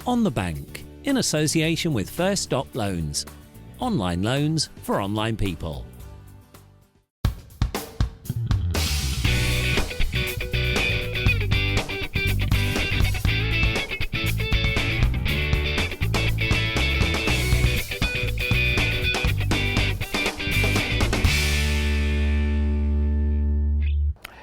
On the Bank, in association with First Stop Loans. Online loans for online people.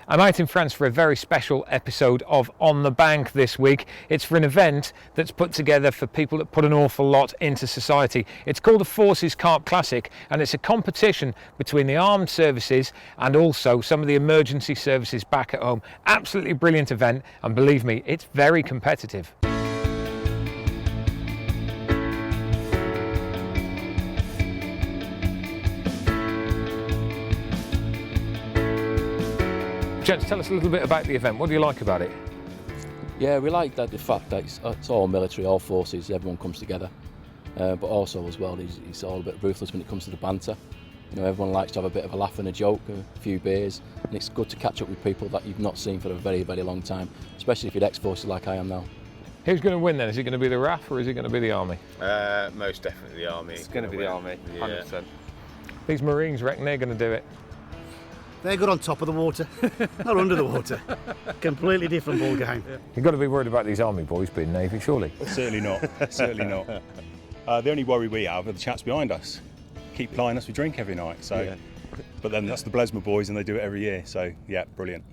I'm out in France for a very special episode of On the Bank this week. It's for an event that's put together for people that put an awful lot into society. It's called the Forces Carp Classic, and it's a competition between the armed services and also some of the emergency services back at home. Absolutely brilliant event, and believe me, it's very competitive. Gents, tell us a little bit about the event. What do you like about it? Yeah, we like the fact that it's all military, all forces, everyone comes together. But also as well, he's all a bit ruthless when it comes to the banter. You know, everyone likes to have a bit of a laugh and a joke, a few beers, and it's good to catch up with people that you've not seen for a very, very long time, especially if you're ex-forces like I am now. Who's going to win then? Is it going to be the RAF or is it going to be the Army? Most definitely the Army. It's going to be the Army, 100%. These Marines reckon they're going to do it. They're good on top of the water, not under the water. Completely different ball game. You've got to be worried about these Army boys being Navy, surely? Certainly not, certainly not. The only worry we have are the chaps behind us. Keep plying us with drink every night, so. Yeah. But then that's the BLESMA boys and they do it every year, so yeah, brilliant.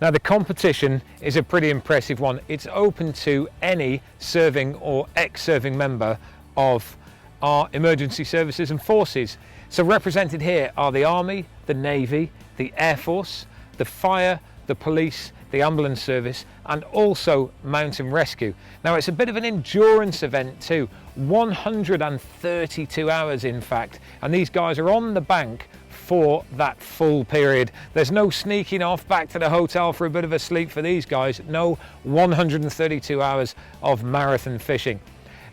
Now the competition is a pretty impressive one. It's open to any serving or ex-serving member of our emergency services and forces. So represented here are the Army, the Navy, the Air Force, the Fire, the Police, the Ambulance Service, and also Mountain Rescue. Now it's a bit of an endurance event too, 132 hours in fact, and these guys are on the bank for that full period. There's no sneaking off back to the hotel for a bit of a sleep for these guys. No, 132 hours of marathon fishing.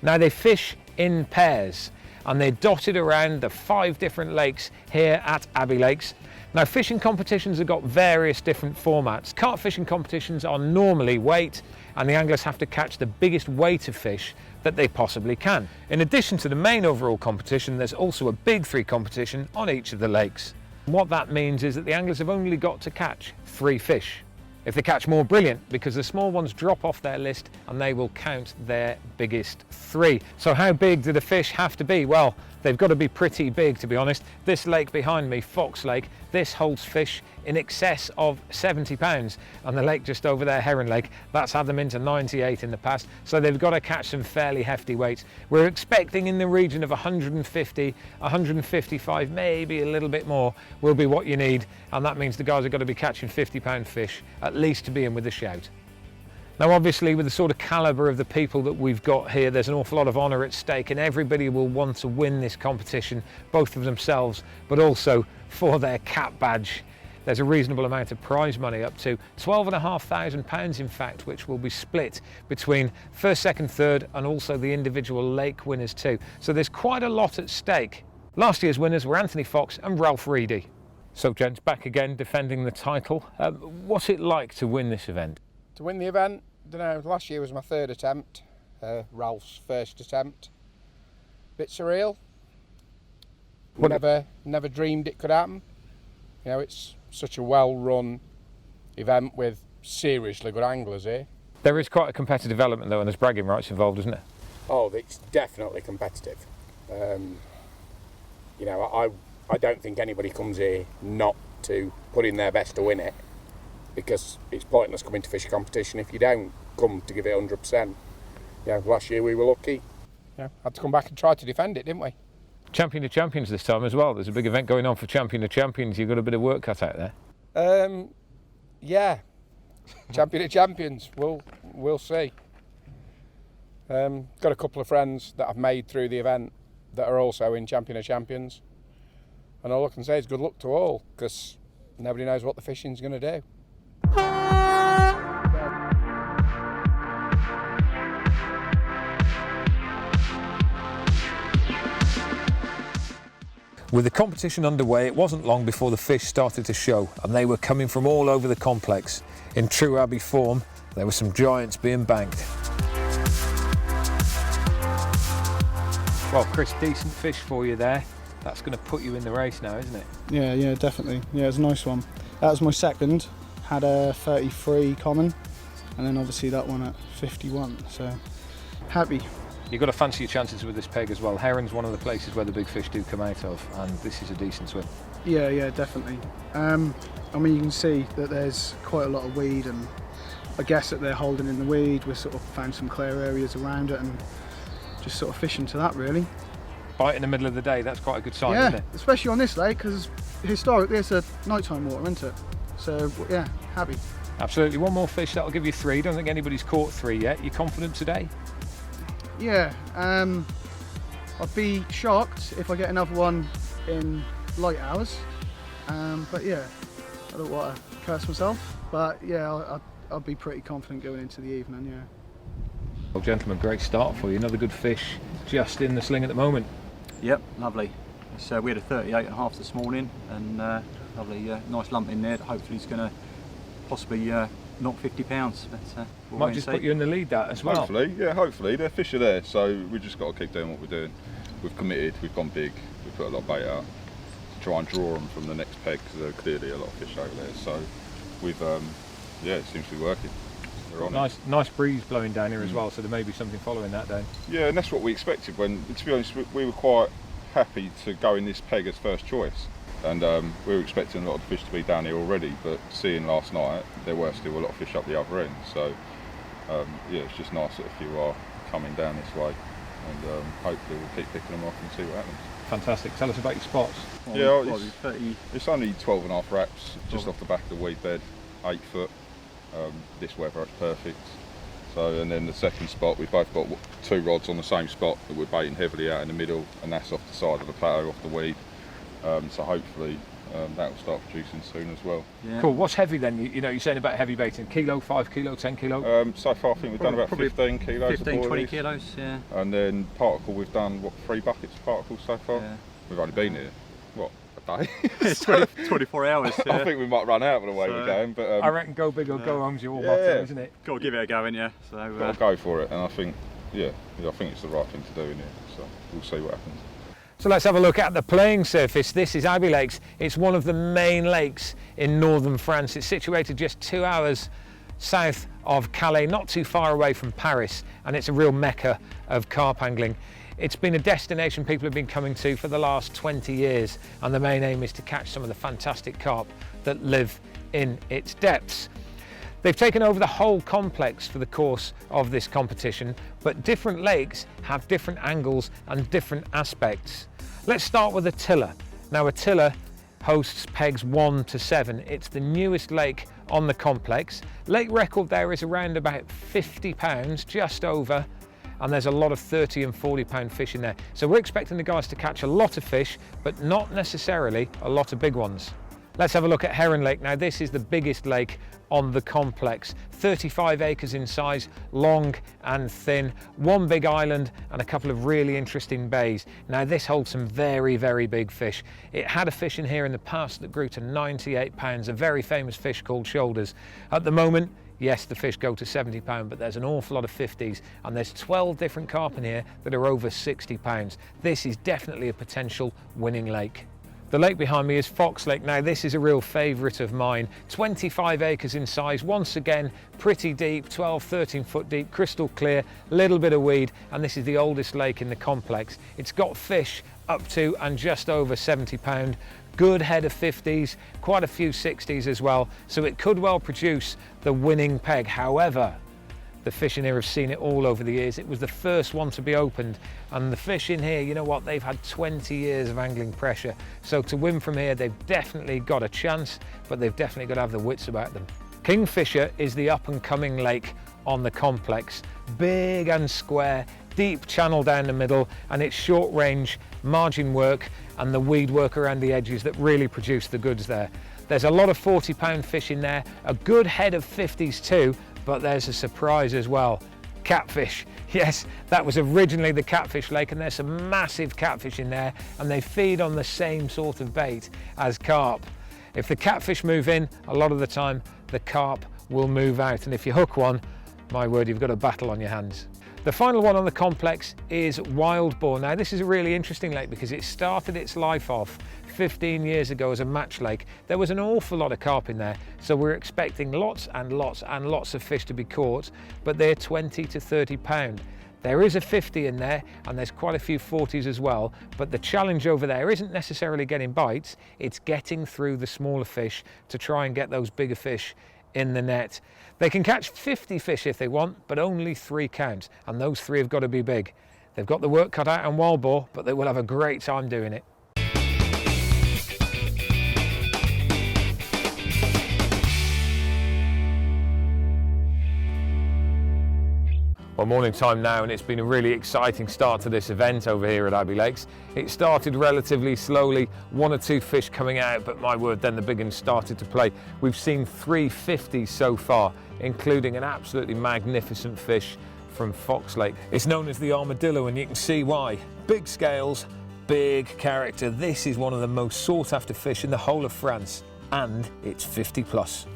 Now they fish in pairs and they're dotted around the 5 different lakes here at Abbey Lakes. Now fishing competitions have got various different formats. Carp fishing competitions are normally weight, and the anglers have to catch the biggest weight of fish that they possibly can. In addition to the main overall competition, there's also a big 3 competition on each of the lakes. What that means is that the anglers have only got to catch 3 fish. If they catch more, brilliant, because the small ones drop off their list and they will count their biggest 3. So how big do the fish have to be? Well, they've got to be pretty big, to be honest. This lake behind me, Fox Lake, this holds fish in excess of 70 pounds. And the lake just over there, Heron Lake, that's had them into 98 in the past. So they've got to catch some fairly hefty weights. We're expecting in the region of 150, 155, maybe a little bit more will be what you need. And that means the guys have got to be catching 50-pound fish, at least to be in with a shout. Now obviously with the sort of calibre of the people that we've got here, there's an awful lot of honour at stake, and everybody will want to win this competition, both of themselves but also for their cap badge. There's a reasonable amount of prize money, up to £12,500 in fact, which will be split between first, second, third and also the individual lake winners too. So there's quite a lot at stake. Last year's winners were Anthony Fox and Ralph Reedy. So gents, back again defending the title. What's it like to win this event? To win the event, I don't know, last year was my 3rd attempt, Ralph's 1st attempt. Bit surreal. Never dreamed it could happen. You know, it's such a well-run event with seriously good anglers here. There is quite a competitive element though, and there's bragging rights involved, isn't it? Oh, it's definitely competitive. You know, I don't think anybody comes here not to put in their best to win it, because it's pointless coming to fish a competition if you don't come to give it 100%. Yeah, last year we were lucky. Yeah, had to come back and try to defend it, didn't we? Champion of Champions this time as well. There's a big event going on for Champion of Champions. You've got a bit of work cut out there. Yeah, Champion of Champions. We'll see. Got a couple of friends that I've made through the event that are also in Champion of Champions, and all I can say is good luck to all, because nobody knows what the fishing's going to do. With the competition underway, it wasn't long before the fish started to show, and they were coming from all over the complex. In true Abbey form, there were some giants being banked. Well, Chris, decent fish for you there. That's going to put you in the race now, isn't it? Yeah, definitely. Yeah, it was a nice one. That was my second. Had a 33 common, and then obviously that one at 51. So happy. You've got to fancy your chances with this peg as well. Heron's one of the places where the big fish do come out of, and this is a decent swim. Yeah, definitely. I mean, you can see that there's quite a lot of weed, and I guess that they're holding in the weed. We've sort of found some clear areas around it and just sort of fishing to that, really. Bite in the middle of the day, that's quite a good sign, Yeah, isn't it? especially on this lake, because historically it's a nighttime water, isn't it? So, yeah, happy. Absolutely. One more fish, that'll give you 3. Don't think anybody's caught 3 yet. You confident today? Yeah, I'd be shocked if I get another one in light hours. But yeah, I don't want to curse myself. But yeah, I'll be pretty confident going into the evening, yeah. Well, gentlemen, great start for you. Another good fish just in the sling at the moment. Yep, lovely. So we had a 38.5 this morning, and lovely, nice lump in there that hopefully is going to possibly knock 50 pounds. But we'll Might just put you in the lead that as well. Hopefully, yeah, hopefully. Their fish are there, so we've just got to keep doing what we're doing. We've committed, we've gone big, we've put a lot of bait out to try and draw them from the next peg, because there are clearly a lot of fish over there. So we've, yeah, it seems to be working. Nice breeze blowing down here as well, so there may be something following that down. Yeah, and that's what we expected. When, to be honest, we were quite happy to go in this peg as first choice, and we were expecting a lot of fish to be down here already, but seeing last night there were still a lot of fish up the other end, so yeah, it's just nice that a few are coming down this way, and hopefully we'll keep picking them off and see what happens. Fantastic. Tell us about your spots. Yeah, it's only 12.5 wraps just off the back of the weed bed, 8 foot. This weather it's perfect. So, and then the second spot, we've both got 2 rods on the same spot that we're baiting heavily out in the middle, and that's off the side of the plateau, off the weed. So hopefully that will start producing soon as well. Yeah. Cool. What's heavy then? You know, you're saying about heavy baiting. Kilo, 5 kilo, 10 kilo? So far I think we've done about 15 kilos. 15, 20 kilos, yeah. And then particle, we've done, what, 3 buckets of particles so far? Yeah. We've only been here, what, a day? It's 24 hours. Yeah. I think we might run out of the way we're going. But I reckon go big or go home's your motto, isn't it? Got to give it a go, ain't you? So, got to go for it, and I think, yeah, I think it's the right thing to do in here. So we'll see what happens. So let's have a look at the playing surface. This is Abbey Lakes. It's one of the main lakes in northern France. It's situated just 2 hours south of Calais, not too far away from Paris, and it's a real mecca of carp angling. It's been a destination people have been coming to for the last 20 years, and the main aim is to catch some of the fantastic carp that live in its depths. They've taken over the whole complex for the course of this competition, but different lakes have different angles and different aspects. Let's start with Attila. Now, Attila hosts pegs 1 to 7. It's the newest lake on the complex. Lake record there is around about 50 pounds, just over, and there's a lot of 30 and 40 pound fish in there. So we're expecting the guys to catch a lot of fish, but not necessarily a lot of big ones. Let's have a look at Heron Lake. Now, this is the biggest lake on the complex, 35 acres in size, long and thin, 1 big island and a couple of really interesting bays. Now, this holds some very, very big fish. It had a fish in here in the past that grew to 98 pounds, a very famous fish called shoulders. At the moment, yes, the fish go to 70 pounds, but there's an awful lot of 50s, and there's 12 different carp in here that are over 60 pounds. This is definitely a potential winning lake. The lake behind me is Fox Lake. Now, this is a real favourite of mine. 25 acres in size, once again, pretty deep, 12, 13 foot deep, crystal clear, little bit of weed, and this is the oldest lake in the complex. It's got fish up to and just over 70 pound, good head of 50s, quite a few 60s as well, so it could well produce the winning peg. However, the fish in here have seen it all over the years. It was the first one to be opened, and the fish in here, you know what, they've had 20 years of angling pressure, so to win from here they've definitely got a chance, but they've definitely got to have the wits about them. Kingfisher is the up and coming lake on the complex, big and square, deep channel down the middle, and it's short range margin work and the weed work around the edges that really produce the goods there. There's a lot of 40 pound fish in there, a good head of 50s too, but there's a surprise as well. Catfish. Yes, that was originally the catfish lake, and there's some massive catfish in there, and they feed on the same sort of bait as carp. If the catfish move in, a lot of the time the carp will move out, and if you hook one, my word, you've got a battle on your hands. The final one on the complex is Wild Boar. Now this is a really interesting lake because it started its life off 15 years ago as a match lake. There was an awful lot of carp in there, so we're expecting lots and lots and lots of fish to be caught, but they're 20 to 30 pound. There is a 50 in there and there's quite a few 40s as well, but the challenge over there isn't necessarily getting bites, it's getting through the smaller fish to try and get those bigger fish in the net. They can catch 50 fish if they want, but only 3 count, and those 3 have got to be big. They've got the work cut out on Wild Boar, but they will have a great time doing it. Well, morning time now, and it's been a really exciting start to this event over here at Abbey Lakes. It started relatively slowly, 1 or 2 fish coming out, but my word, then the big ones started to play. We've seen 350 so far, including an absolutely magnificent fish from Fox Lake. It's known as the armadillo, and you can see why. Big scales, big character. This is one of the most sought after fish in the whole of France, and it's 50 plus.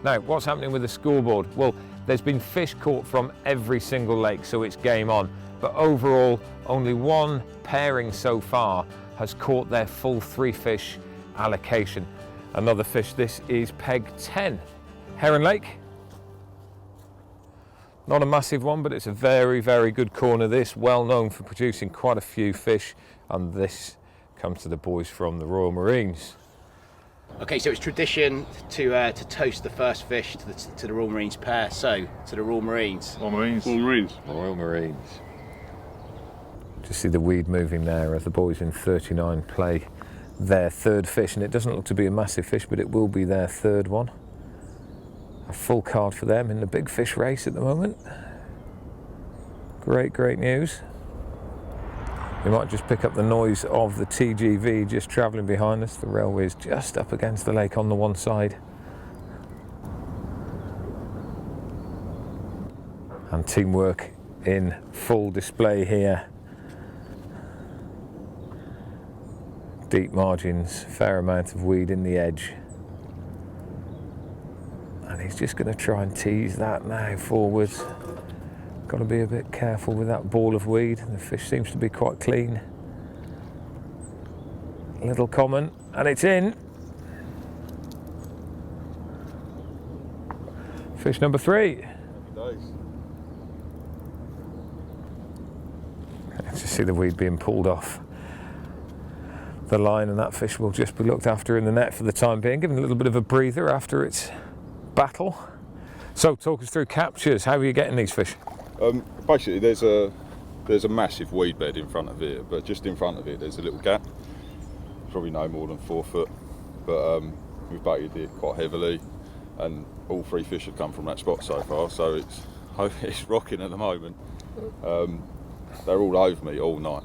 Now, what's happening with the scoreboard? Well, there's been fish caught from every single lake, so it's game on. But overall, only 1 pairing so far has caught their full 3 fish allocation. Another fish, this is peg 10. Heron Lake. Not a massive one, but it's a very, very good corner this, well known for producing quite a few fish. And this comes to the boys from the Royal Marines. Okay, so it's tradition to toast the first fish to the Royal Marines pair. So, to the Royal Marines. Royal Marines. Royal Marines. Royal Marines. Just see the weed moving there as the boys in 39 play their 3rd fish, and it doesn't look to be a massive fish, but it will be their 3rd one. A full card for them in the big fish race at the moment. Great, great news. We might just pick up the noise of the TGV just travelling behind us. The railway is just up against the lake on the one side. And teamwork in full display here. Deep margins, fair amount of weed in the edge. And he's just going to try and tease that now forwards. Got to be a bit careful with that ball of weed. The fish seems to be quite clean. Little common, and it's in. Fish number 3. Let's just see the weed being pulled off the line, and that fish will just be looked after in the net for the time being, given a little bit of a breather after its battle. So talk us through captures. How are you getting these fish? Basically, there's a massive weed bed in front of it, but just in front of it there's a little gap, probably no more than 4 foot. But we've baited it quite heavily, and all 3 fish have come from that spot so far. So it's rocking at the moment. They're all over me all night.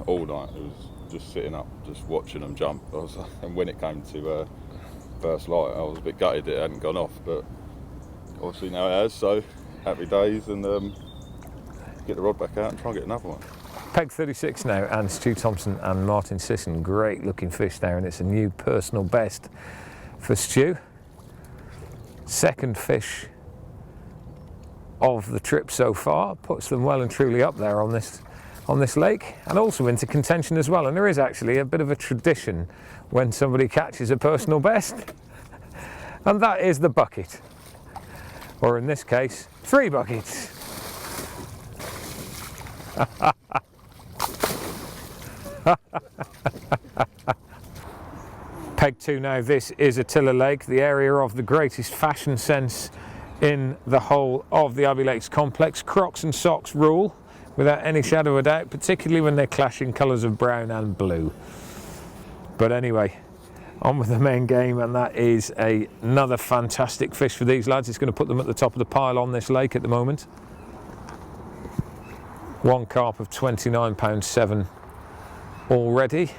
All night. It was just sitting up, just watching them jump. And when it came to first light, I was a bit gutted it hadn't gone off, but obviously now it has. So happy days, and get the rod back out and try and get another one. Peg 36 now, and Stu Thompson and Martin Sisson. Great looking fish there, and it's a new personal best for Stu. 2nd fish of the trip so far, puts them well and truly up there on this lake, and also into contention as well. And there is actually a bit of a tradition when somebody catches a personal best, and that is the bucket, or in this case 3 buckets. Peg 2 now. This is Attila Lake, the area of the greatest fashion sense in the whole of the Abbey Lakes complex. Crocs and socks rule without any shadow of a doubt, particularly when they're clashing colours of brown and blue. But anyway, on with the main game, and that is another fantastic fish for these lads. It's going to put them at the top of the pile on this lake at the moment. 1 carp of £29.7 already,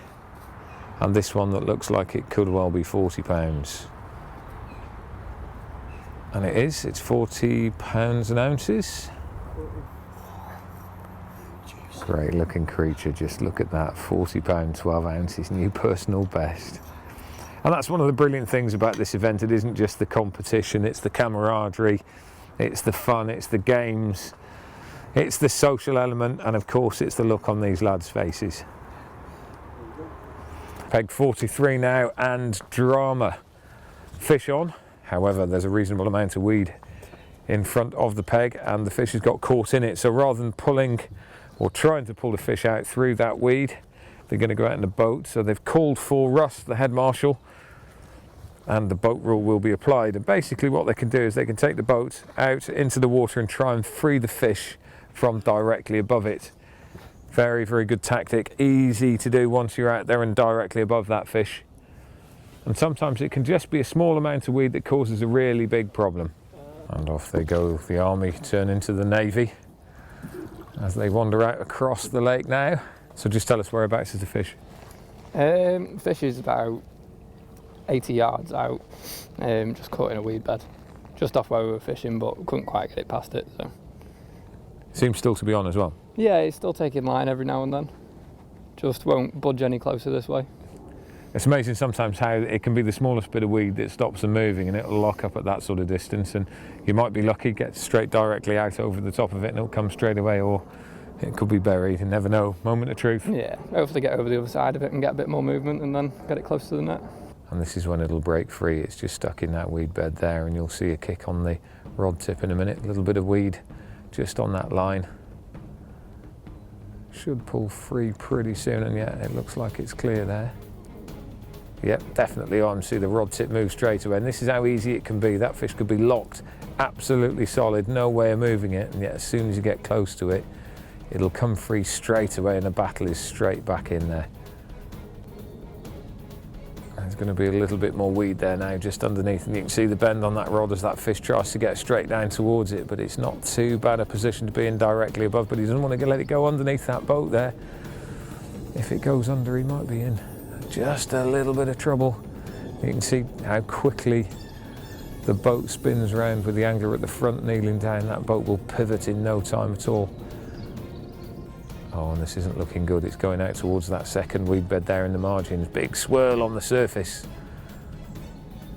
and this one that looks like it could well be £40. And it is, it's £40 an ounces. Great looking creature, just look at that, £40, 12 ounces, new personal best. And that's one of the brilliant things about this event. It isn't just the competition, it's the camaraderie, it's the fun, it's the games. It's the social element, and of course it's the look on these lads' faces. Peg 43 now, and drama. Fish on, however there's a reasonable amount of weed in front of the peg and the fish has got caught in it, so rather than pulling or trying to pull the fish out through that weed, they're going to go out in the boat. So they've called for Russ, the head marshal, and the boat rule will be applied. And basically what they can do is they can take the boat out into the water and try and free the fish from directly above it. Very, very good tactic, easy to do once you're out there and directly above that fish. And sometimes it can just be a small amount of weed that causes a really big problem. And off they go, the army turn into the navy as they wander out across the lake now. So just tell us, whereabouts is the fish? Fish is about 80 yards out, just caught in a weed bed. Just off where we were fishing, but couldn't quite get it past it. So. Seems still to be on as well. Yeah, it's still taking line every now and then. Just won't budge any closer this way. It's amazing sometimes how it can be the smallest bit of weed that stops them moving and it'll lock up at that sort of distance, and you might be lucky, get straight directly out over the top of it and it'll come straight away, or it could be buried. You never know. Moment of truth. Yeah, hopefully get over the other side of it and get a bit more movement and then get it close to the net. And this is when it'll break free. It's just stuck in that weed bed there, and you'll see a kick on the rod tip in a minute. A little bit of weed just on that line. Should pull free pretty soon, and yeah, it looks like it's clear there. Yep, definitely on. See the rod tip move straight away, and this is how easy it can be. That fish could be locked, absolutely solid, no way of moving it, and yet as soon as you get close to it, it'll come free straight away, and the battle is straight back in there. There's going to be a little bit more weed there now, just underneath, and you can see the bend on that rod as that fish tries to get straight down towards it, but it's not too bad a position to be in directly above, but he doesn't want to let it go underneath that boat there. If it goes under, he might be in just a little bit of trouble. You can see how quickly the boat spins round with the angler at the front kneeling down. That boat will pivot in no time at all. Oh, and this isn't looking good. It's going out towards that second weed bed there in the margins. Big swirl on the surface.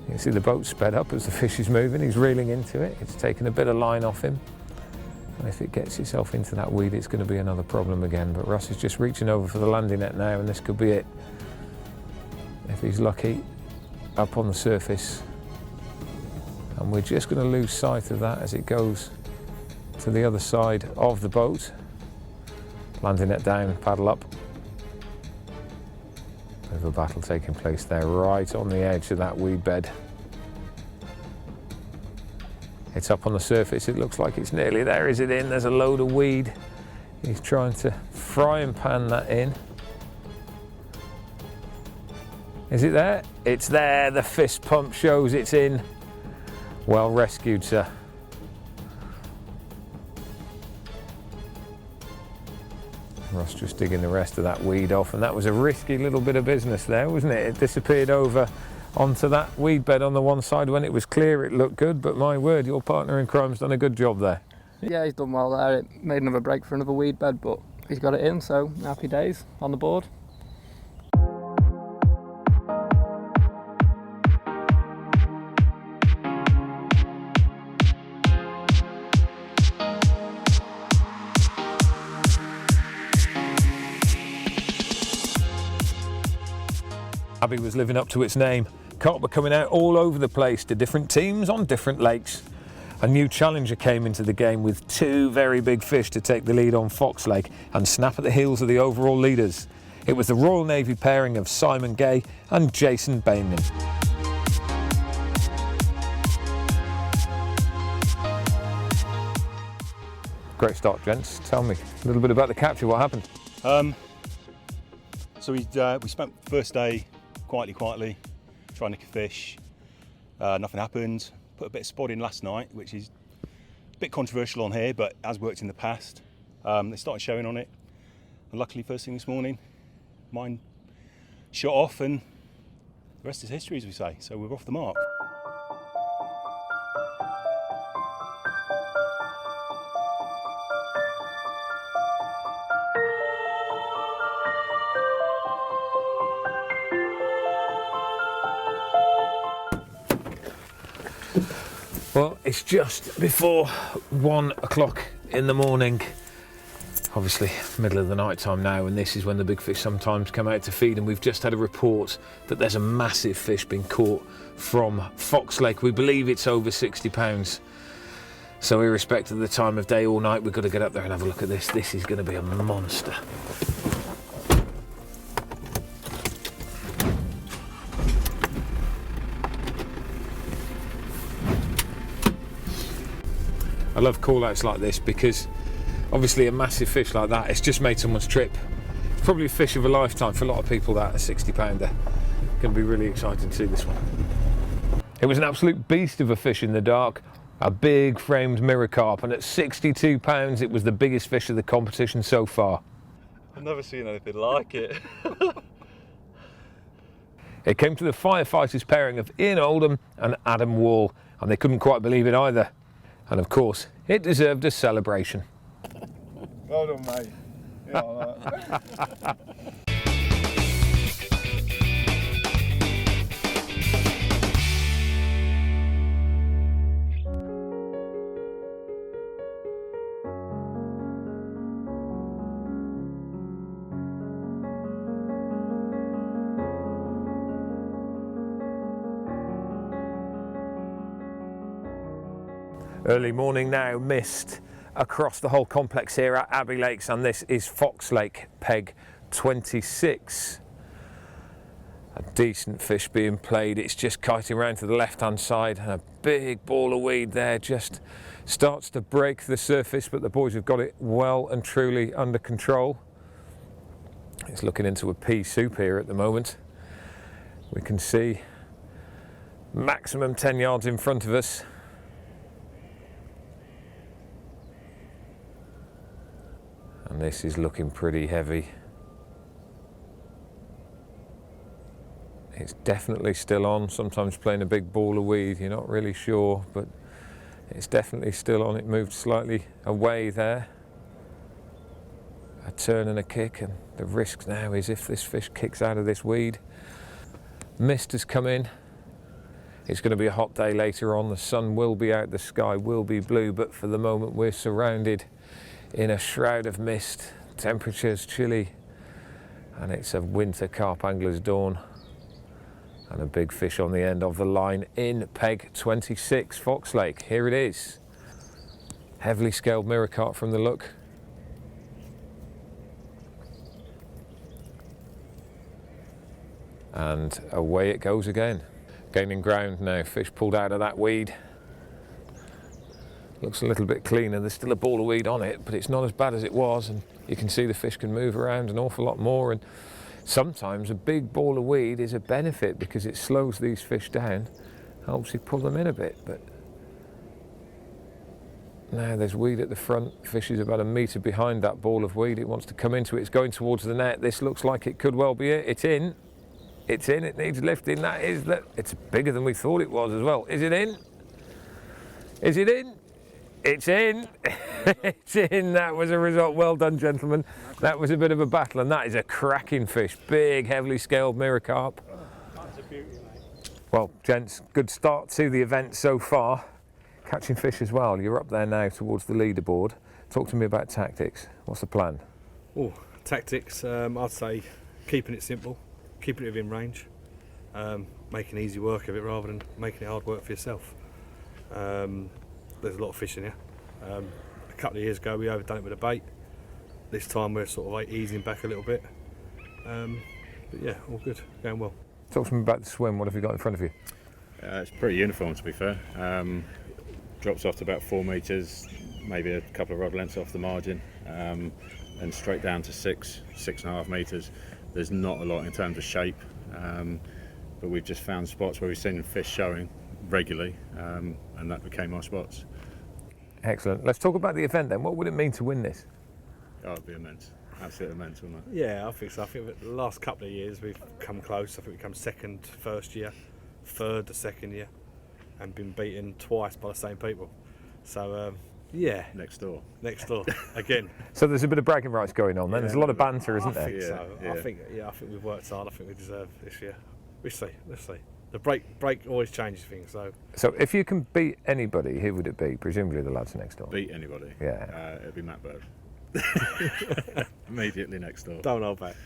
You can see the boat sped up as the fish is moving. He's reeling into it. It's taken a bit of line off him. And if it gets itself into that weed, it's going to be another problem again. But Russ is just reaching over for the landing net now, and this could be it. If he's lucky, up on the surface. And we're just going to lose sight of that as it goes to the other side of the boat. Landing it down, paddle up. Bit of a battle taking place there, right on the edge of that weed bed. It's up on the surface, it looks like it's nearly there. Is it in? There's a load of weed. He's trying to fry and pan that in. Is it there? It's there. The fist pump shows it's in. Well rescued, sir. Russ just digging the rest of that weed off, and that was a risky little bit of business there, wasn't it? It disappeared over onto that weed bed on the one side. When it was clear, it looked good, but my word, your partner in crime's done a good job there. Yeah, he's done well there. It made another break for another weed bed, but he's got it in, so happy days on the board. Abbey was living up to its name. Carp were coming out all over the place to different teams on different lakes. A new challenger came into the game with two very big fish to take the lead on Fox Lake and snap at the heels of the overall leaders. It was the Royal Navy pairing of Simon Gay and Jason Bainman. Great start, gents. Tell me a little bit about the capture. What happened? So we spent the first day quietly trying to fish. Nothing happened. Put a bit of spot in last night, which is a bit controversial on here, but has worked in the past. They started showing on it, and luckily first thing this morning, mine shot off, and the rest is history, as we say. So we're off the mark. Well, it's just before 1 o'clock in the morning. Obviously middle of the night time now, and this is when the big fish sometimes come out to feed, and we've just had a report that there's a massive fish being caught from Fox Lake. We believe it's over 60 pounds. So irrespective of the time of day or night, we've got to get up there and have a look at this. This is going to be a monster. I love call-outs like this because obviously a massive fish like that, it's just made someone's trip. It's probably a fish of a lifetime for a lot of people, that, a 60 pounder. Going to be really exciting to see this one. It was an absolute beast of a fish in the dark. A big framed mirror carp, and at 62 pounds it was the biggest fish of the competition so far. I've never seen anything like it. It came to the firefighters pairing of Ian Oldham and Adam Wall, and they couldn't quite believe it either. And of course, it deserved a celebration. Well done, mate. Yeah, like that. Early morning now, mist across the whole complex here at Abbey Lakes, and this is Fox Lake, peg 26. A decent fish being played. It's just kiting around to the left-hand side, and a big ball of weed there just starts to break the surface, but the boys have got it well and truly under control. It's looking into a pea soup here at the moment. We can see maximum 10 yards in front of us. And this is looking pretty heavy. It's definitely still on. Sometimes playing a big ball of weed, you're not really sure, but it's definitely still on. It moved slightly away there. A turn and a kick, and the risk now is if this fish kicks out of this weed. Mist has come in. It's going to be a hot day later on. The sun will be out, the sky will be blue, but for the moment we're surrounded in a shroud of mist. Temperatures chilly, and it's a winter carp angler's dawn, and a big fish on the end of the line in peg 26, Fox Lake. Here it is. Heavily scaled mirror carp from the look. And away it goes again. Gaining ground now, fish pulled out of that weed. Looks a little bit cleaner. There's still a ball of weed on it, but it's not as bad as it was, and you can see the fish can move around an awful lot more. And sometimes a big ball of weed is a benefit because it slows these fish down, helps you pull them in a bit. But now there's weed at the front. Fish is about a metre behind that ball of weed. It wants to come into it. It's going towards the net. This looks like it could well be it. It's in. It's in. It needs lifting. That is that. It's bigger than we thought it was as well. Is it in? Is it in? It's in. It's in. That was a result. Well done, gentlemen. That was a bit of a battle, and that is a cracking fish. Big, heavily scaled mirror carp. That's a beauty, mate. Well, gents, good start to the event so far. Catching fish as well. You're up there now towards the leaderboard. Talk to me about tactics. What's the plan? Oh, tactics. I'd say keeping it simple, keeping it within range, making easy work of it rather than making it hard work for yourself. There's a lot of fish in here. A couple of years ago we overdone it with a bait. This time we're sort of easing back a little bit. But yeah, all good, going well. Talk to me about the swim. What have you got in front of you? It's pretty uniform, to be fair. Drops off to about 4 metres, maybe a couple of rod lengths off the margin, and straight down to 6.5 metres. There's not a lot in terms of shape, but we've just found spots where we've seen fish showing regularly, and that became our spots. Excellent. Let's talk about the event then. What would it mean to win this? Oh, it'd be immense. Absolutely immense, wouldn't it? Yeah, I think so. I think the last couple of years we've come close. I think we come second first year, third the second year, and been beaten twice by the same people. So yeah, next door again. So there's a bit of bragging rights going on then. There's a lot of banter, isn't there? I think so. Yeah. I think we've worked hard. I think we deserve this year. Let's see. The break always changes things. So if you can beat anybody, who would it be? Presumably the lads next door. Beat anybody? Yeah. It'd be Matt Bird. Immediately next door. Don't hold back.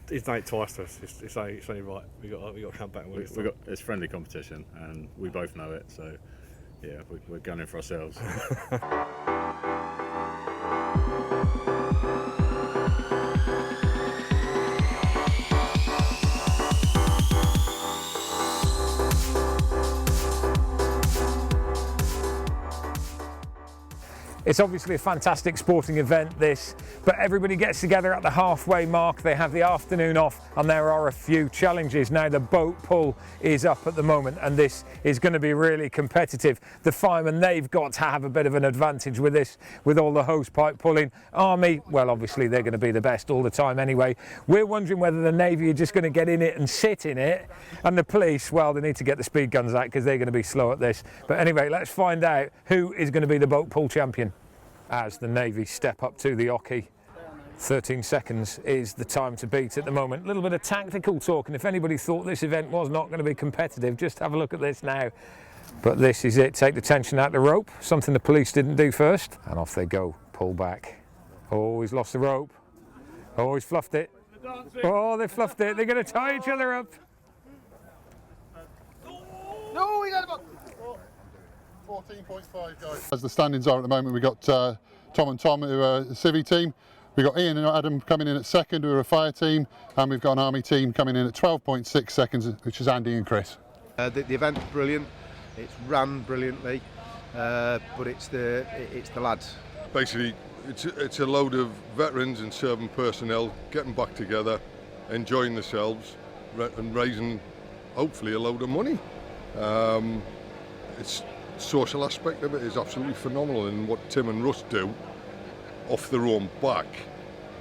He's done it twice to us. It's only right. We got to come back and win. It's friendly competition, and we both know it. So, yeah, we're gunning for ourselves. It's obviously a fantastic sporting event, this, but everybody gets together at the halfway mark. They have the afternoon off, and there are a few challenges. Now, the boat pull is up at the moment, and this is going to be really competitive. The firemen, they've got to have a bit of an advantage with this, with all the hose pipe pulling. Army, well, obviously they're going to be the best all the time anyway. We're wondering whether the Navy are just going to get in it and sit in it, and the police, well, they need to get the speed guns out because they're going to be slow at this. But anyway, let's find out who is going to be the boat pull champion. As the Navy step up to the ocky. 13 seconds is the time to beat at the moment. A little bit of tactical talk, and if anybody thought this event was not going to be competitive, just have a look at this now. But this is it. Take the tension out of the rope, something the police didn't do first, and off they go. Pull back. Oh, he's lost the rope. Oh, he's fluffed it. Oh, they fluffed it. They're going to tie each other up. No, he got him up. 14.5 guys. As the standings are at the moment, we've got Tom and Tom, who are a civvy team. We've got Ian and Adam coming in at second, who are a fire team, and we've got an army team coming in at 12.6 seconds, which is Andy and Chris. The event's brilliant. It's ran brilliantly, but it's the lads. Basically, it's a load of veterans and serving personnel getting back together, enjoying themselves, and raising hopefully a load of money. It's social aspect of it is absolutely phenomenal, and what Tim and Russ do off their own back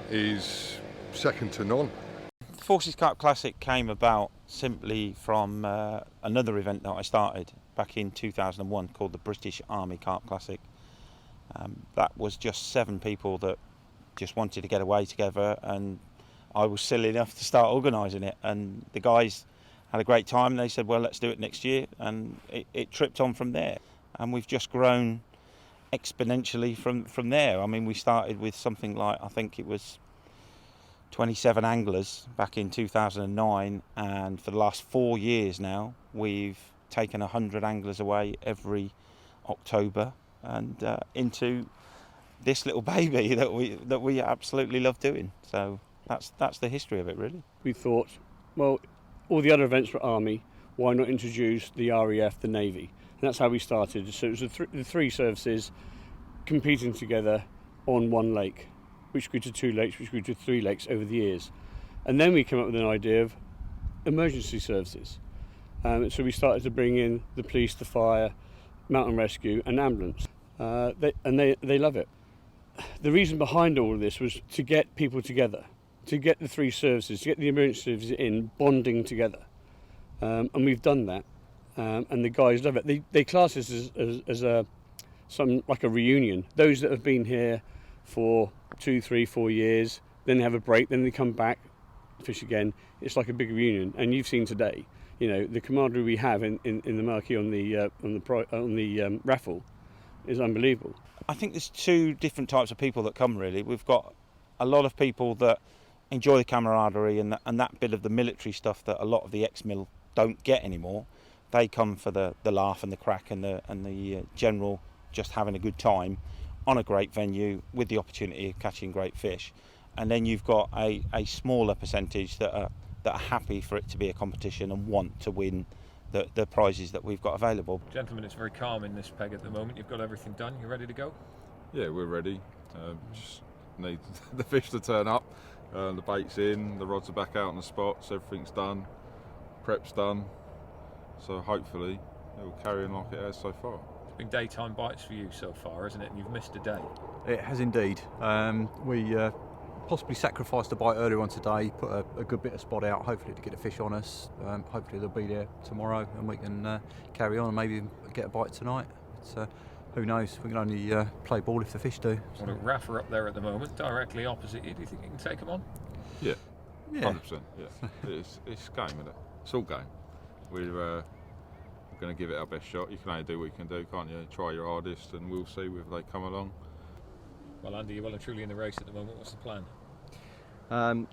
is second to none. Forces Carp Classic came about simply from another event that I started back in 2001 called the British Army Carp Classic. That was just 7 people that just wanted to get away together, and I was silly enough to start organising it, and the guys had a great time. They said, well, let's do it next year, and it tripped on from there. And we've just grown exponentially from there. I mean, we started with something like, I think it was 27 anglers back in 2009, and for the last 4 years now, we've taken 100 anglers away every October, and into this little baby that we absolutely love doing. So that's the history of it, really. We thought, well, all the other events were Army, why not introduce the RAF, the Navy? And that's how we started. So it was the 3 services competing together on one lake, which grew to 2 lakes, which grew to 3 lakes over the years. And then we came up with an idea of emergency services. So we started to bring in the police, the fire, mountain rescue and ambulance. They love it. The reason behind all of this was to get people together, to get the 3 services, to get the emergency services in, bonding together. And we've done that. And the guys love it. They class this as something like a reunion. Those that have been here for 2, 3, 4 years, then they have a break, then they come back, fish again. It's like a big reunion. And you've seen today, you know, the camaraderie we have in the marquee on the raffle is unbelievable. I think there's 2 different types of people that come, really. We've got a lot of people that enjoy the camaraderie and that bit of the military stuff that a lot of the ex-mil don't get anymore. They come for the laugh and the crack and the general just having a good time on a great venue with the opportunity of catching great fish. And then you've got a smaller percentage that are happy for it to be a competition and want to win the prizes that we've got available. Gentlemen, it's very calm in this peg at the moment. You've got everything done. You ready to go? Yeah, we're ready. Just need the fish to turn up. The bait's in, the rods are back out on the spots, everything's done, prep's done. So hopefully it will carry on like it has so far. It's been daytime bites for you so far, isn't it? And you've missed a day. It has indeed. We possibly sacrificed a bite earlier on today, put a good bit of spot out, hopefully to get a fish on us. Hopefully they'll be there tomorrow and we can carry on and maybe get a bite tonight. But, who knows? We can only play ball if the fish do. So. Well, a raffer up there at the moment, directly opposite you. Do you think you can take them on? Yeah, 100%. Yeah, it's game, isn't it? It's all game. We're going to give it our best shot. You can only do what you can do, can't you? Try your hardest, and we'll see if they come along. Well, Andy, you're well and truly in the race at the moment. What's the plan? To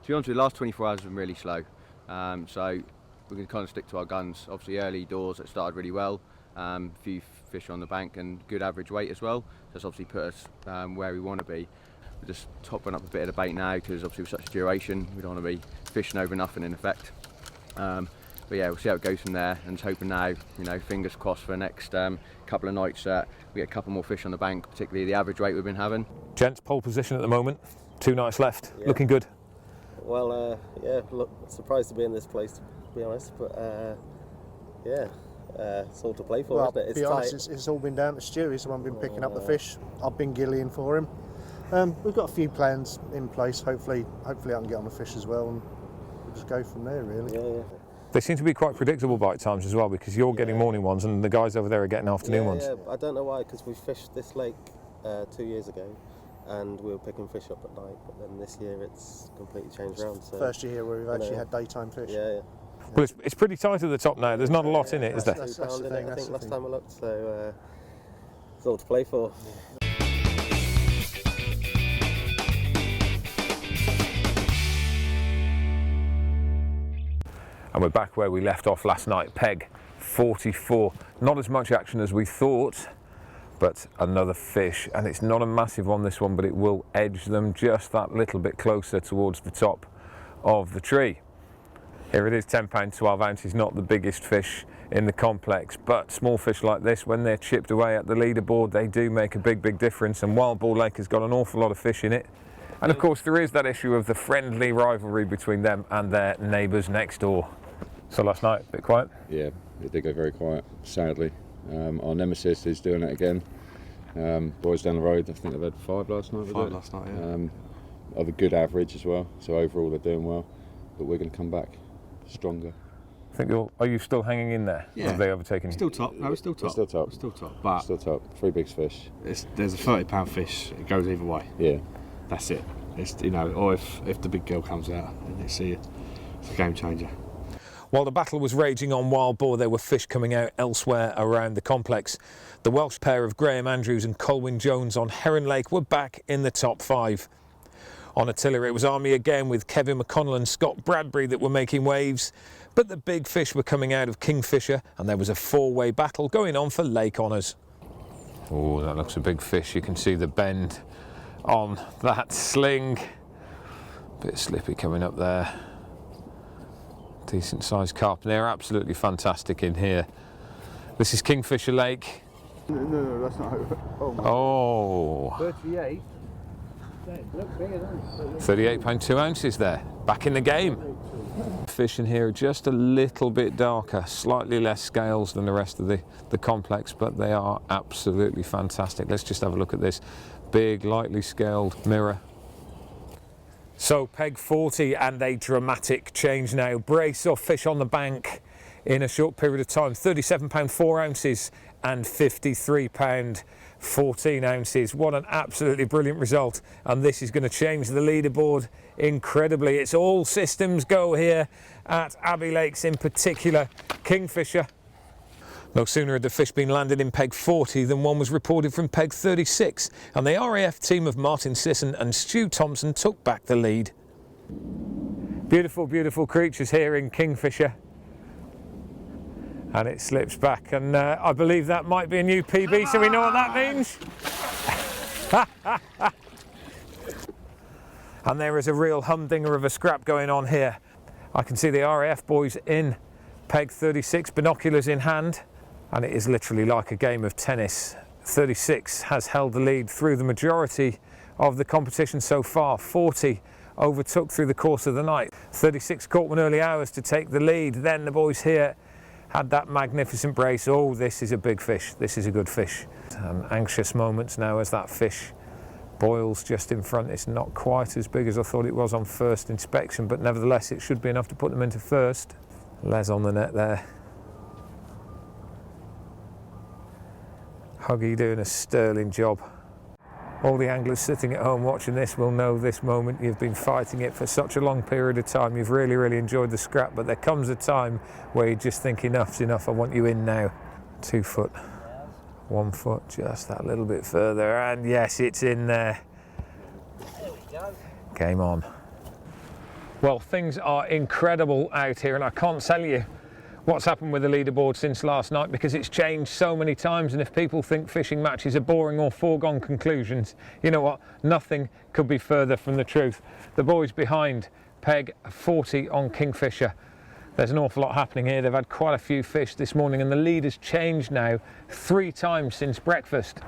be honest with you, the last 24 hours have been really slow. So we're going to kind of stick to our guns. Obviously, early doors it started really well. A few fish on the bank and good average weight as well. So that's obviously put us where we want to be. We're just topping up a bit of the bait now because obviously with such a duration, we don't want to be fishing over nothing in effect. But yeah, we'll see how it goes from there, and just hoping now, fingers crossed for the next couple of nights that we get a couple more fish on the bank, particularly the average weight we've been having. Gents, pole position at the moment, 2 nights left, looking good. Well, yeah, look, surprised to be in this place, to be honest, but yeah, it's all to play for, Well, isn't it? It's to be honest, tight. it's all been down to Stu. He's the one been picking up the fish. I've been gillying for him. We've got a few plans in place. Hopefully I can get on the fish as well, and we'll just go from there, really. Yeah. They seem to be quite predictable bite times as well, because you're getting morning ones and the guys over there are getting afternoon ones. Yeah, I don't know why, because we fished this lake 2 years ago, and we were picking fish up at night, but then this year it's completely changed around. So First year where we've actually had daytime fish. Yeah. Well, it's pretty tight at the top now. There's not a lot in it, is there? That's the thing, I think last time I looked, so it's all to play for. And we're back where we left off last night, peg 44. Not as much action as we thought, but another fish. And it's not a massive one, this one, but it will edge them just that little bit closer towards the top of the tree. Here it is, £10, 12 ounces, not the biggest fish in the complex, but small fish like this, when they're chipped away at the leaderboard, they do make a big difference. And Wild Boar Lake has got an awful lot of fish in it. And of course there is that issue of the friendly rivalry between them and their neighbours next door. So last night, a bit quiet? Yeah, it did go very quiet, sadly. Our nemesis is doing it again. Boys down the road, I think they've had 5 last night. 5 last night, yeah. Of a good average as well, so overall they're doing well. But we're going to come back stronger. I think are you still hanging in there? Yeah. Or have they overtaken you? Still top. No, we're still top. We're still top. We're still top. But still top. 3 big fish. There's a £30 fish. It goes either way. Yeah. That's it. It's or if the big girl comes out and they see it, it's a game changer. While the battle was raging on Wild Boar, there were fish coming out elsewhere around the complex. The Welsh pair of Graham Andrews and Colwyn Jones on Heron Lake were back in the top 5. On Attila, it was Army again, with Kevin McConnell and Scott Bradbury that were making waves. But the big fish were coming out of Kingfisher, and there was a 4-way battle going on for lake honours. Oh, that looks a big fish. You can see the bend on that sling. Bit slippy coming up there. Decent sized carp. They're absolutely fantastic in here. This is Kingfisher Lake. No, that's not how it. Oh my. Oh. 38. Look bigger, doesn't it? £38, 2 ounces there. Back in the game. Fish in here are just a little bit darker, slightly less scales than the rest of the complex, but they are absolutely fantastic. Let's just have a look at this. Big, lightly scaled mirror. So peg 40 and a dramatic change now. Brace of fish on the bank in a short period of time. £37, 4 ounces and £53, 14 ounces. What an absolutely brilliant result. And this is going to change the leaderboard incredibly. It's all systems go here at Abbey Lakes, in particular Kingfisher. No sooner had the fish been landed in peg 40 than one was reported from peg 36, and the RAF team of Martin Sisson and Stu Thompson took back the lead. Beautiful, beautiful creatures here in Kingfisher. And it slips back, and I believe that might be a new PB, so we know what that means. And there is a real humdinger of a scrap going on here. I can see the RAF boys in peg 36, binoculars in hand. And it is literally like a game of tennis. 36 has held the lead through the majority of the competition so far. 40 overtook through the course of the night. 36 caught one early hours to take the lead. Then the boys here had that magnificent brace. Oh, this is a big fish. This is a good fish. Anxious moments now as that fish boils just in front. It's not quite as big as I thought it was on first inspection, but nevertheless it should be enough to put them into first. Les on the net there. Huggy doing a sterling job. All the anglers sitting at home watching this will know this moment. You've been fighting it for such a long period of time. You've really enjoyed the scrap, but there comes a time where you just think enough's enough. I want you in now. 2 foot. 1 foot just that little bit further, and yes, it's in there. There we go. Game on. Well, things are incredible out here, and I can't tell you what's happened with the leaderboard since last night, because it's changed so many times, and if people think fishing matches are boring or foregone conclusions, you know what, nothing could be further from the truth. The boys behind peg 40 on Kingfisher. There's an awful lot happening here. They've had quite a few fish this morning, and the lead has changed now 3 times since breakfast.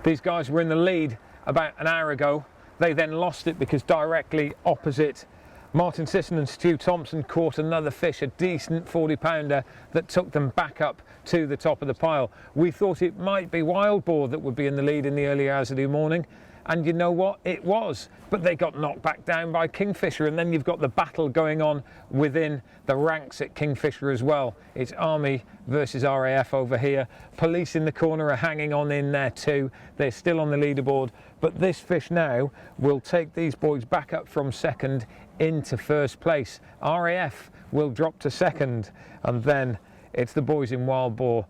These guys were in the lead about an hour ago. They then lost it because directly opposite, Martin Sisson and Stu Thompson caught another fish, a decent 40-pounder that took them back up to the top of the pile. We thought it might be wild boar that would be in the lead in the early hours of the morning, and you know what, it was, but they got knocked back down by Kingfisher. And then you've got the battle going on within the ranks at Kingfisher as well. It's Army versus RAF over here. Police in the corner are hanging on in there too. They're still on the leaderboard, but this fish now will take these boys back up from second into first place. RAF will drop to second, and then it's the boys in wild boar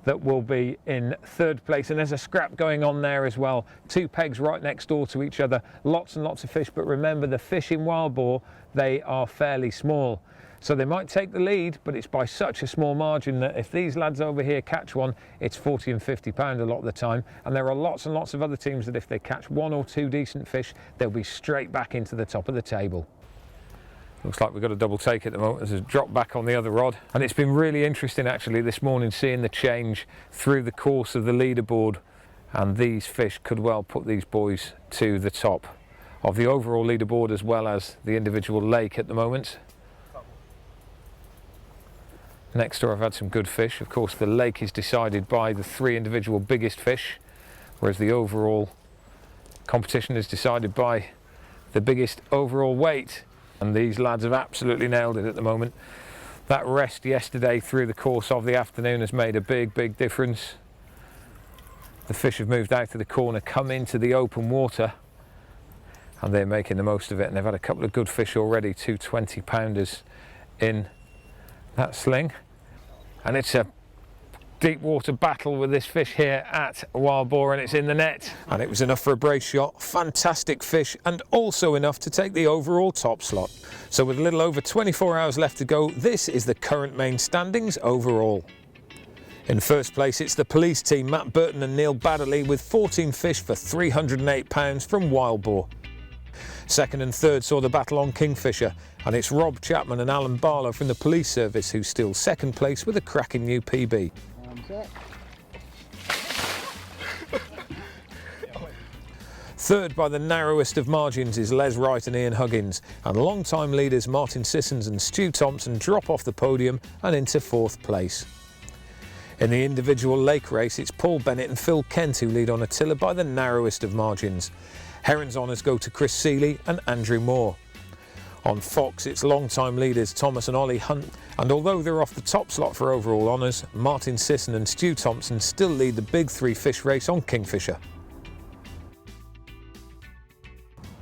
that will be in third place, and there's a scrap going on there as well. 2 pegs right next door to each other, lots and lots of fish, but remember, the fish in wild boar, they are fairly small, so they might take the lead, but it's by such a small margin that if these lads over here catch one, it's 40 and 50 pound a lot of the time, and there are lots and lots of other teams that if they catch 1 or 2 decent fish, they'll be straight back into the top of the table. Looks like we've got a double take at the moment. There's a drop back on the other rod. And it's been really interesting actually this morning seeing the change through the course of the leaderboard. And these fish could well put these boys to the top of the overall leaderboard as well as the individual lake at the moment. Next door I've had some good fish. Of course the lake is decided by the 3 individual biggest fish, whereas the overall competition is decided by the biggest overall weight. And these lads have absolutely nailed it at the moment. That rest yesterday through the course of the afternoon has made a big difference. The fish have moved out of the corner, come into the open water, and they're making the most of it. And they've had a couple of good fish already, 2 20-pounders in that sling. And it's a deep water battle with this fish here at wild boar, and it's in the net, and it was enough for a brace shot. Fantastic fish, and also enough to take the overall top slot. So with a little over 24 hours left to go, this is the current main standings overall. In first place it's the police team, Matt Burton and Neil Baddeley, with 14 fish for £308 from wild boar. Second and third saw the battle on Kingfisher, and it's Rob Chapman and Alan Barlow from the police service who steal second place with a cracking new PB. Third by the narrowest of margins is Les Wright and Ian Huggins, and long-time leaders Martin Sissons and Stu Thompson drop off the podium and into 4th place. In the individual lake race it's Paul Bennett and Phil Kent who lead on Attila by the narrowest of margins. Heron's honours go to Chris Seeley and Andrew Moore. On Fox it's long-time leaders Thomas and Ollie Hunt, and although they're off the top slot for overall honours, Martin Sisson and Stu Thompson still lead the big 3 fish race on Kingfisher.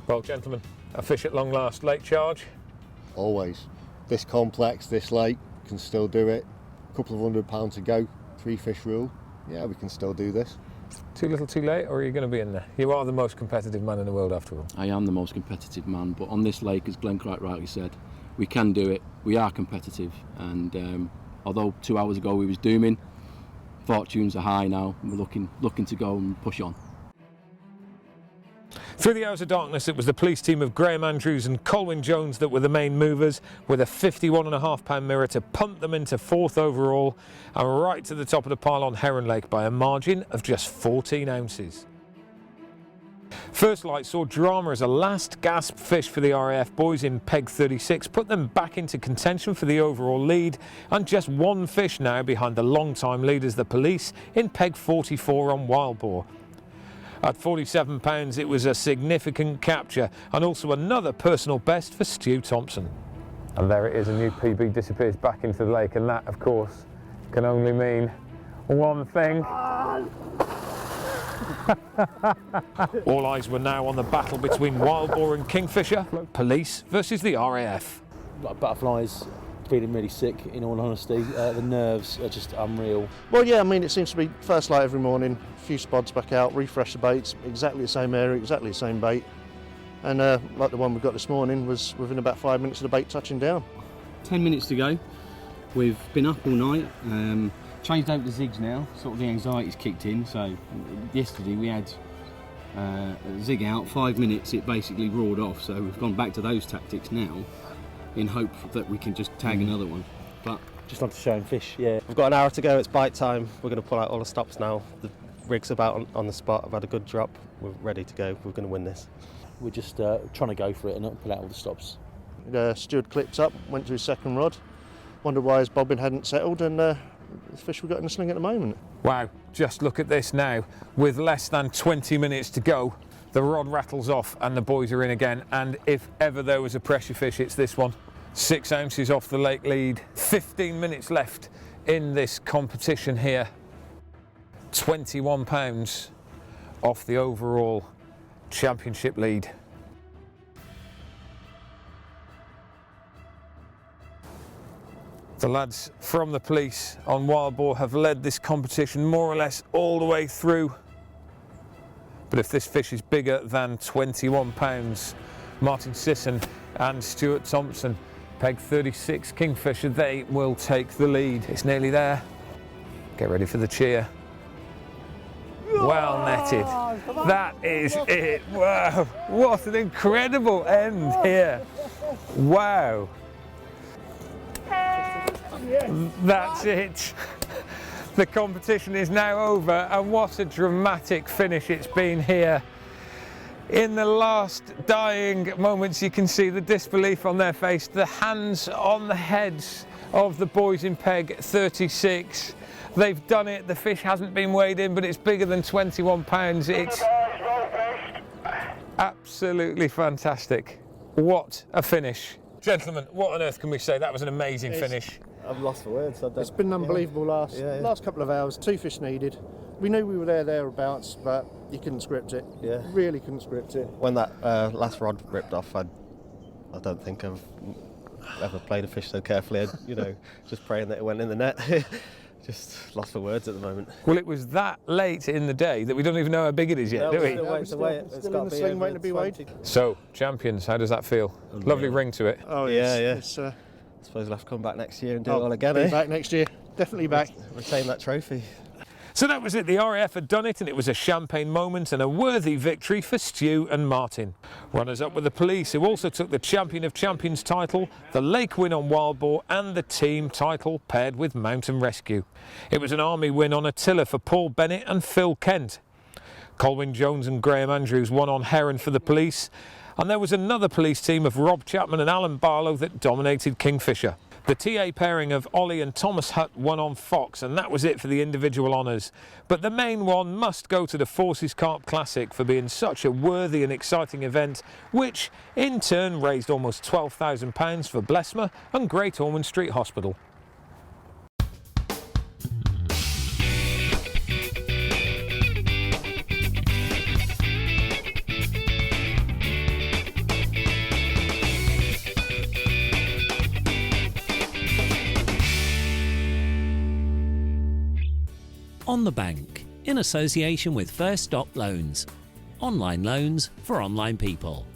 Well gentlemen, a fish at long last, lake charge? Always. This complex, this lake, can still do it. A couple of £100 to go, 3 fish rule. Yeah, we can still do this. Too little too late, or are you going to be in there? You are the most competitive man in the world after all. I am the most competitive man, but on this lake, as Glenn quite rightly said, we can do it. We are competitive, and although 2 hours ago we was dooming, fortunes are high now. We're looking to go and push on. Through the hours of darkness, it was the police team of Graham Andrews and Colwyn Jones that were the main movers, with a £51.5 mirror to pump them into 4th overall and right to the top of the pile on Heron Lake by a margin of just 14 ounces. First light saw drama as a last gasp fish for the RAF boys in peg 36 put them back into contention for the overall lead, and just 1 fish now behind the long-time leaders, the police, in peg 44 on wild boar. At £47 it was a significant capture, and also another personal best for Stu Thompson. And there it is, a new PB disappears back into the lake, and that of course can only mean one thing. All eyes were now on the battle between wild boar and Kingfisher, police versus the RAF. Like butterflies, feeling really sick, in all honesty. The nerves are just unreal. Well, yeah, I mean, it seems to be first light every morning, a few spods back out, refresh the baits, exactly the same area, exactly the same bait. And like the one we got this morning was within about 5 minutes of the bait touching down. 10 minutes to go. We've been up all night. Changed over to zigs now. Sort of the anxiety's kicked in. So yesterday we had a zig out. 5 minutes, it basically roared off. So we've gone back to those tactics now, in hope that we can just tag another one. But just want to show him fish. Yeah. We've got an hour to go. It's bite time. We're going to pull out all the stops now. The rig's about on the spot. I've had a good drop. We're ready to go. We're going to win this. We're just trying to go for it and not pull out all the stops. Steward clipped up, went to his second rod, wondered why his bobbin hadn't settled, and the fish we've got in the sling at the moment. Wow, just look at this now. With less than 20 minutes to go, the rod rattles off and the boys are in again. And if ever there was a pressure fish, it's this one. 6 ounces off the lake lead. 15 minutes left in this competition here. 21 pounds off the overall championship lead. The lads from the police on wild boar have led this competition more or less all the way through. But if this fish is bigger than 21 pounds, Martin Sisson and Stuart Thompson, peg 36 kingfisher, they will take the lead. It's nearly there. Get ready for the cheer. Well netted. That is it. Wow, what an incredible end here. Wow. That's it. The competition is now over, and what a dramatic finish it's been here. In the last dying moments, you can see the disbelief on their face, the hands on the heads of the boys in peg 36. They've done it. The fish hasn't been weighed in, but it's bigger than 21 pounds. It's absolutely fantastic. What a finish. Gentlemen, what on earth can we say? That was an amazing finish. I've lost for words. It's been unbelievable last couple of hours. 2 fish needed. We knew we were thereabouts, but you couldn't script it. Yeah. Really couldn't script it. When that last rod ripped off, I don't think I've ever played a fish so carefully. Just praying that it went in the net. Just lost for words at the moment. Well, it was that late in the day that we don't even know how big it is yet, do we? Still in the sling waiting to be weighed. So, champions, how does that feel? Lovely ring to it. Oh, yeah. It's, I suppose we'll have to come back next year and do it all again. Be back next year. Definitely back. Retain that trophy. So that was it. The RAF had done it, and it was a champagne moment and a worthy victory for Stu and Martin. Runners up with the police, who also took the Champion of Champions title, the Lake win on wild boar, and the team title paired with Mountain Rescue. It was an army win on Attila for Paul Bennett and Phil Kent. Colwyn Jones and Graham Andrews won on Heron for the police, and there was another police team of Rob Chapman and Alan Barlow that dominated Kingfisher. The TA pairing of Ollie and Thomas Hutt won on Fox, and that was it for the individual honours. But the main one must go to the Forces Carp Classic for being such a worthy and exciting event, which in turn raised almost £12,000 for BLESMA and Great Ormond Street Hospital. On the Bank, in association with First Stop Loans. Online loans for online people.